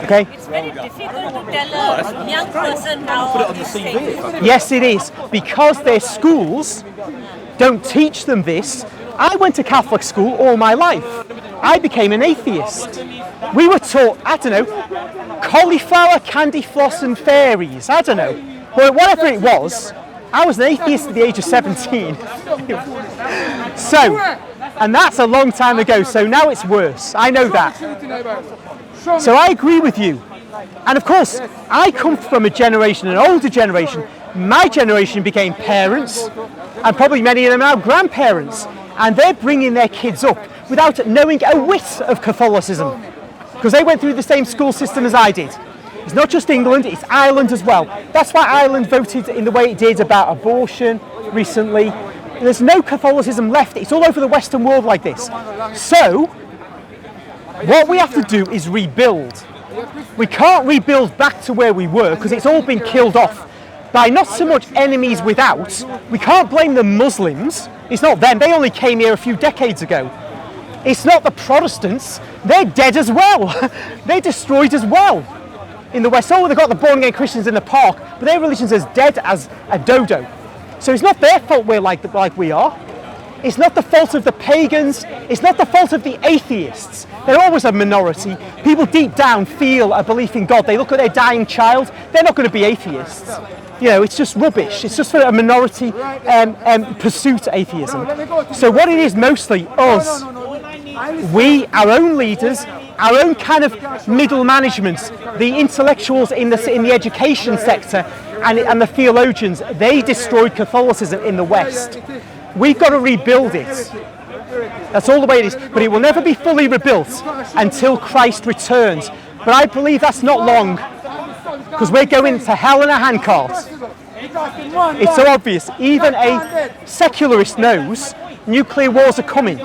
Okay? It's very difficult to tell a young person now. Put it on the CV. Yes, it is, because their schools don't teach them this. I went to Catholic school all my life. I became an atheist. We were taught, I don't know, cauliflower, candy floss and fairies. I don't know. But whatever it was, I was an atheist at the age of 17. So, and that's a long time ago, so now it's worse. I know that. So I agree with you. And of course, I come from a generation, an older generation. My generation became parents, and probably many of them are grandparents. And they're bringing their kids up without knowing a whit of Catholicism, because they went through the same school system as I did. It's not just England, it's Ireland as well. That's why Ireland voted in the way it did about abortion recently. There's no Catholicism left. It's all over the Western world like this. So, what we have to do is rebuild. We can't rebuild back to where we were because it's all been killed off by not so much enemies without. We can't blame the Muslims. It's not them. They only came here a few decades ago. It's not the Protestants. They're dead as well. They're destroyed as well. In the West, they've got the born-again Christians in the park, but their religion's as dead as a dodo. So it's not their fault we're like we are. It's not the fault of the pagans. It's not the fault of the atheists. They're always a minority. People deep down feel a belief in God. They look at their dying child. They're not going to be atheists. You know, it's just rubbish. It's just for a minority pursuit, atheism. So what it is mostly us, we, our own leaders, our own kind of middle management, the intellectuals in the education sector and the theologians, they destroyed Catholicism in the West. We've got to rebuild it. That's all the way it is. But it will never be fully rebuilt until Christ returns. But I believe that's not long, because we're going to hell in a handcart. It's so obvious. Even a secularist knows nuclear wars are coming.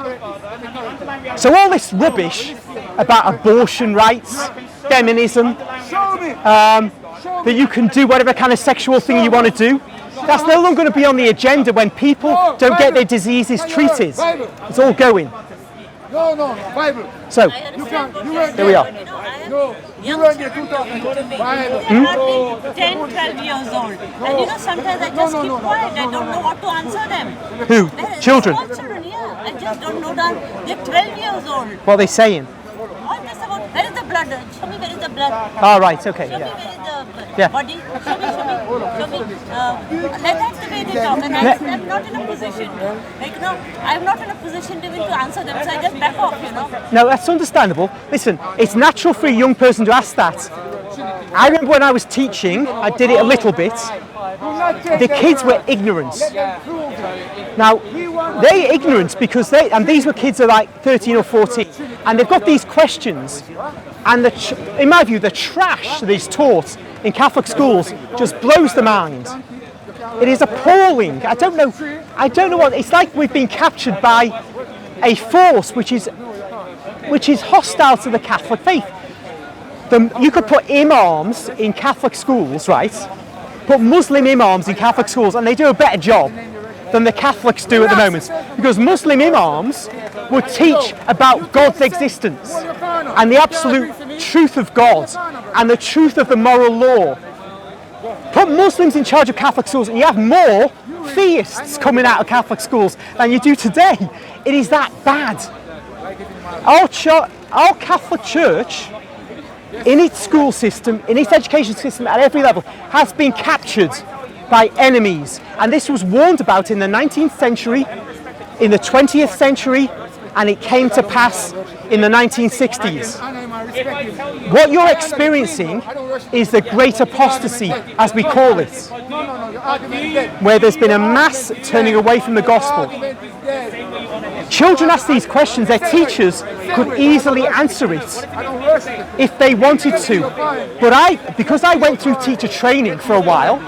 So all this rubbish about abortion rights, feminism, that you can do whatever kind of sexual thing you want to do, that's no longer going to be on the agenda when people don't get their diseases treated. It's all going. So, here we are. Young children hardly 10, 12 years old. And you know, sometimes I just keep quiet. I don't know what to answer them. Who? Children? Small children, yeah. I just don't know that. They're 12 years old. What are they saying? All this about, where is the blood? Show me where is the blood. Oh, right, okay. Show me Yeah. where is the Yeah. body. Show me. That's the way they talk. And I'm not in a position. Like, no, I'm not in a position to answer them. So I just back off, you know. No, that's understandable. Listen, it's natural for a young person to ask that. I remember when I was teaching, I did it a little bit. The kids were ignorant. Now, they're ignorant because and these were kids are like 13 or 14, and they've got these questions, and in my view, the trash that is taught in Catholic schools just blows the mind. It is appalling. I don't know what, it's like we've been captured by a force which is hostile to the Catholic faith. You could put imams in Catholic schools, right? Put Muslim imams in Catholic schools, and they do a better job than the Catholics do at the moment, because Muslim imams would teach about God's existence and the absolute truth of God and the truth of the moral law. Put Muslims in charge of Catholic schools and you have more theists coming out of Catholic schools than you do today. It is that bad. Our Catholic Church, in its school system, in its education system at every level, has been captured by enemies. And this was warned about in the 19th century, in the 20th century, and it came to pass in the 1960s. What you're experiencing is the great apostasy, as we call it, where there's been a mass turning away from the gospel. Children ask these questions, their teachers could easily answer it if they wanted to. But because I went through teacher training for a while,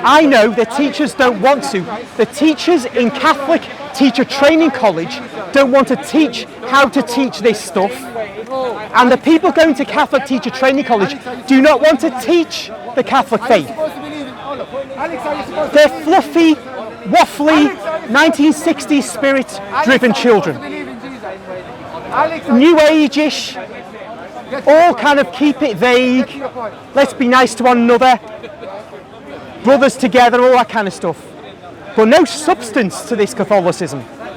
I know the teachers don't want to. The teachers in Catholic Teacher Training College don't want to teach how to teach this stuff. And the people going to Catholic Teacher Training College do not want to teach the Catholic faith. They're fluffy, waffly, 1960s spirit-driven children. New Age-ish, all kind of keep it vague. Let's be nice to one another. Brothers together, all that kind of stuff. But no substance to this Catholicism.